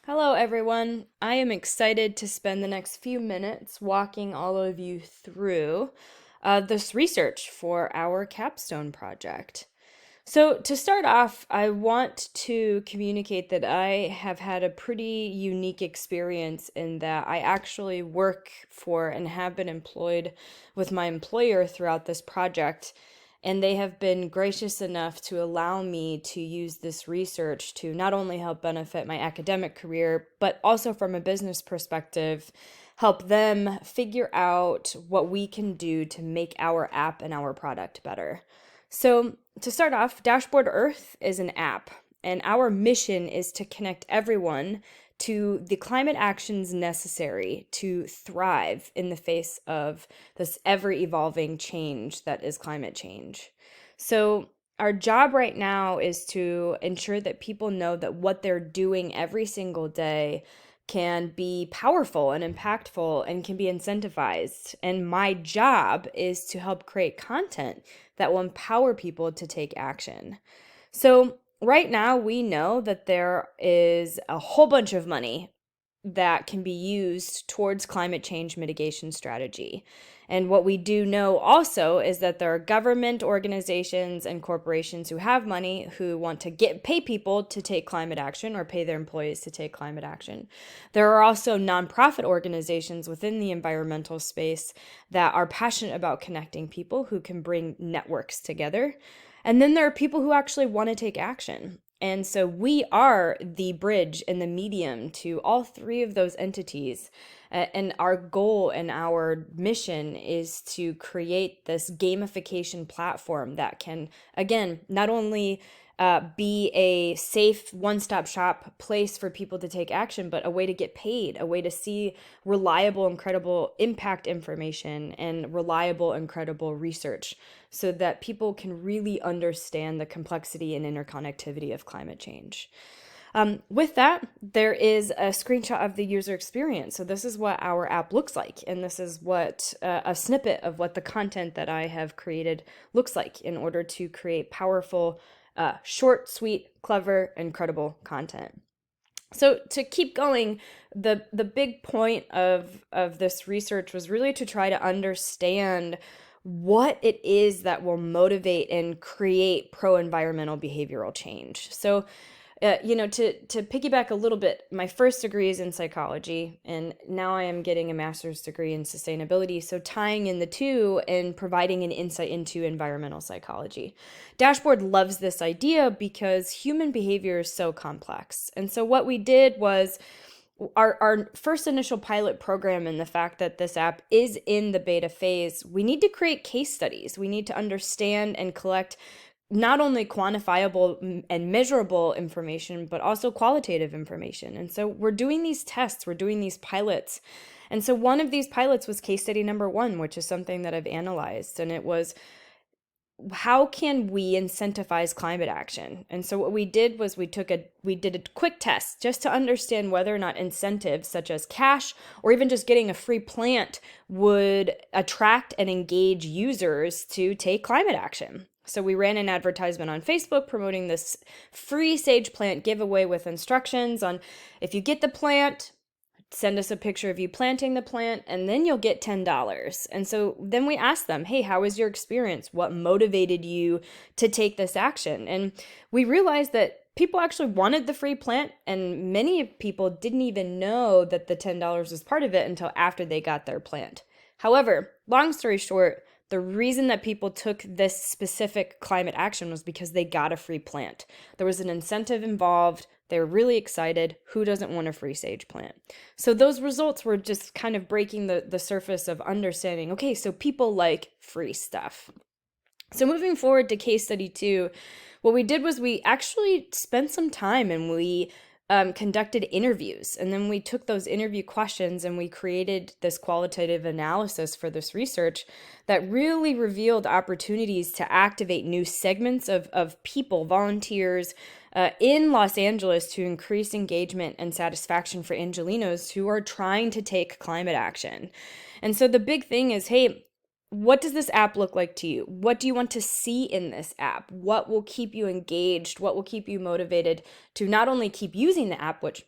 Hello, everyone. I am excited to spend the next few minutes walking all of you through this research for our capstone project. So, to start off, I want to communicate that I have had a pretty unique experience in that I actually work for and have been employed with my employer throughout this project. And they have been gracious enough to allow me to use this research to not only help benefit my academic career, but also from a business perspective, help them figure out what we can do to make our app and our product better. So, to start off, Dashboard Earth is an app, and our mission is to connect everyone to the climate actions necessary to thrive in the face of this ever evolving change that is climate change. So, our job right now is to ensure that people know that what they're doing every single day can be powerful and impactful and can be incentivized. And my job is to help create content that will empower people to take action. So, right now, we know that there is a whole bunch of money that can be used towards climate change mitigation strategy. And what we do know also is that there are government organizations and corporations who have money who want to pay people to take climate action or pay their employees to take climate action. There are also nonprofit organizations within the environmental space that are passionate about connecting people who can bring networks together. And then there are people who actually want to take action. And so we are the bridge and the medium to all three of those entities. And our goal and our mission is to create this gamification platform that can, again, not only be a safe one-stop shop place for people to take action, but a way to get paid, a way to see reliable and credible impact information and reliable and credible research so that people can really understand the complexity and interconnectivity of climate change. With that, there is a screenshot of the user experience. So this is what our app looks like, and this is what a snippet of what the content that I have created looks like in order to create powerful, short, sweet, clever, and credible content. So to keep going, the big point of this research was really to try to understand what it is that will motivate and create pro-environmental behavioral change. So to piggyback a little bit, my first degree is in psychology, and now I am getting a master's degree in sustainability. So tying in the two and providing an insight into environmental psychology. Dashboard loves this idea because human behavior is so complex. And so what we did was our first initial pilot program, and the fact that this app is in the beta phase, we need to create case studies. We need to understand and collect not only quantifiable and measurable information, but also qualitative information. And so we're doing these tests, we're doing these pilots. And so one of these pilots was case study number 1, which is something that I've analyzed. And it was, how can we incentivize climate action? And so what we did was we did a quick test just to understand whether or not incentives such as cash or even just getting a free plant would attract and engage users to take climate action. So we ran an advertisement on Facebook promoting this free sage plant giveaway with instructions on, if you get the plant, send us a picture of you planting the plant, and then you'll get $10. And so then we asked them, hey, how was your experience? What motivated you to take this action? And we realized that people actually wanted the free plant, and many people didn't even know that the $10 was part of it until after they got their plant. However, long story short, the reason that people took this specific climate action was because they got a free plant. There was an incentive involved. They were really excited. Who doesn't want a free sage plant? So those results were just kind of breaking the surface of understanding, okay, so people like free stuff. So moving forward to case study 2, what we did was we actually spent some time and we conducted interviews. And then we took those interview questions and we created this qualitative analysis for this research that really revealed opportunities to activate new segments of people, volunteers in Los Angeles to increase engagement and satisfaction for Angelinos who are trying to take climate action. And so the big thing is, hey, what does this app look like to you? What do you want to see in this app? What will keep you engaged? What will keep you motivated to not only keep using the app, which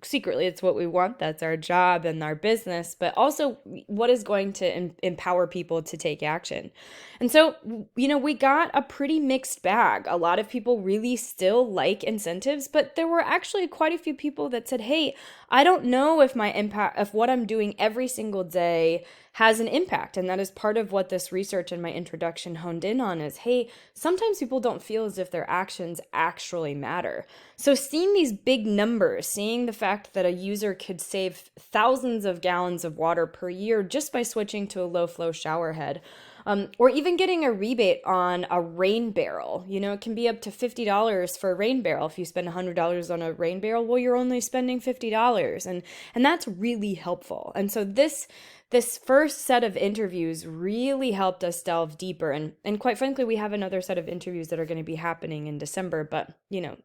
secretly it's what we want. That's our job and our business, but also what is going to empower people to take action. And so, we got a pretty mixed bag. A lot of people really still like incentives, but there were actually quite a few people that said, hey, I don't know if my impact, if what I'm doing every single day has an impact. And that is part of what this research and my introduction honed in on is, hey, sometimes people don't feel as if their actions actually matter. So seeing these big numbers, seeing the fact that a user could save thousands of gallons of water per year just by switching to a low flow shower head, or even getting a rebate on a rain barrel. It can be up to $50 for a rain barrel. If you spend $100 on a rain barrel, well, you're only spending $50. And that's really helpful. And so this first set of interviews really helped us delve deeper. And quite frankly, we have another set of interviews that are going to be happening in December. But,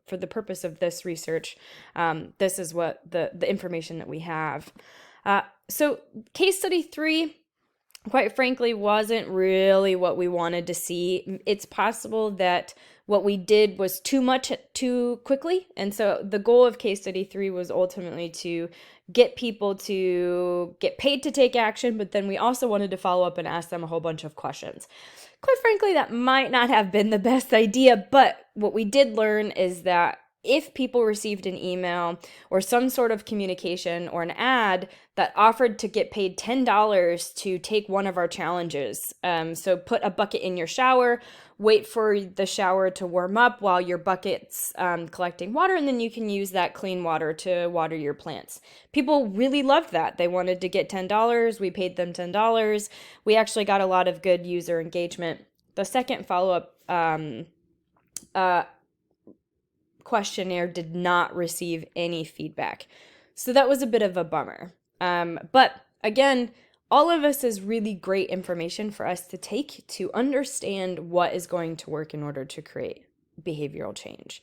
for the purpose of this research, this is what the information that we have. So case study 3, quite frankly, wasn't really what we wanted to see. It's possible that what we did was too much too quickly. And so the goal of case study 3 was ultimately to get people to get paid to take action, but then we also wanted to follow up and ask them a whole bunch of questions. Quite frankly, that might not have been the best idea, but what we did learn is that if people received an email or some sort of communication or an ad that offered to get paid $10 to take one of our challenges, so put a bucket in your shower, wait for the shower to warm up while your bucket's collecting water, and then you can use that clean water to water your plants. People really loved that. They wanted to get $10. We paid them $10. We actually got a lot of good user engagement. The second follow-up questionnaire did not receive any feedback. So that was a bit of a bummer. But again, all of this is really great information for us to take to understand what is going to work in order to create behavioral change.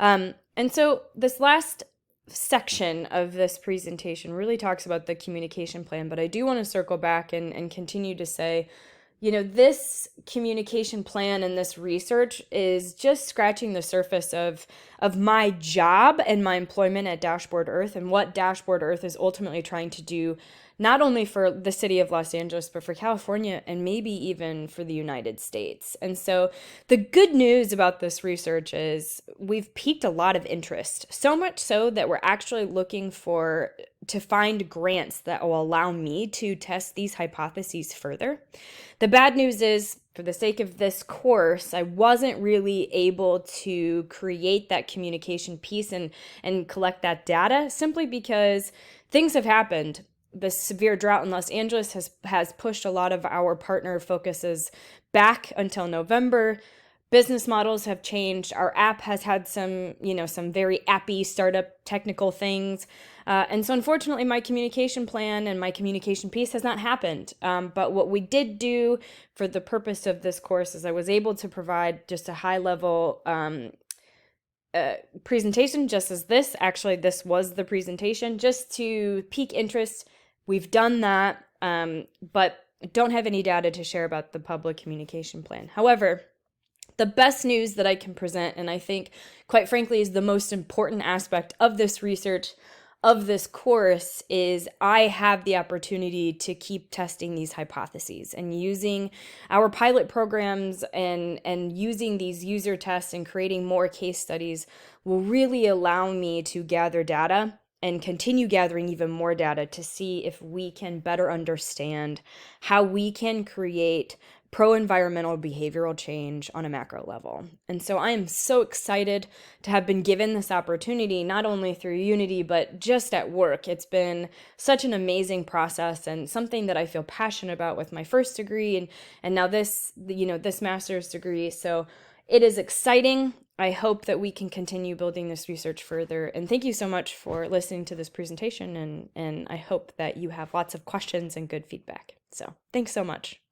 And so this last section of this presentation really talks about the communication plan, but I do want to circle back and continue to say, this communication plan and this research is just scratching the surface of my job and my employment at Dashboard Earth and what Dashboard Earth is ultimately trying to do, not only for the city of Los Angeles, but for California and maybe even for the United States. And so the good news about this research is we've piqued a lot of interest, so much so that we're actually looking to find grants that will allow me to test these hypotheses further. The bad news is, for the sake of this course, I wasn't really able to create that communication piece and collect that data simply because things have happened. The severe drought in Los Angeles has pushed a lot of our partner focuses back until November. Business models have changed. Our app has had some very appy startup technical things. And so unfortunately, my communication plan and my communication piece has not happened. But what we did do for the purpose of this course is I was able to provide just a high level presentation, just as this. Actually, this was the presentation, just to pique interest. We've done that, but don't have any data to share about the public communication plan. However, the best news that I can present, and I think, quite frankly, is the most important aspect of this research, of this course, is I have the opportunity to keep testing these hypotheses and using our pilot programs and using these user tests and creating more case studies will really allow me to gather data and continue gathering even more data to see if we can better understand how we can create pro-environmental behavioral change on a macro level. And so I am so excited to have been given this opportunity, not only through Unity, but just at work. It's been such an amazing process and something that I feel passionate about with my first degree and now this master's degree. So it is exciting. I hope that we can continue building this research further. And thank you so much for listening to this presentation. And I hope that you have lots of questions and good feedback. So thanks so much.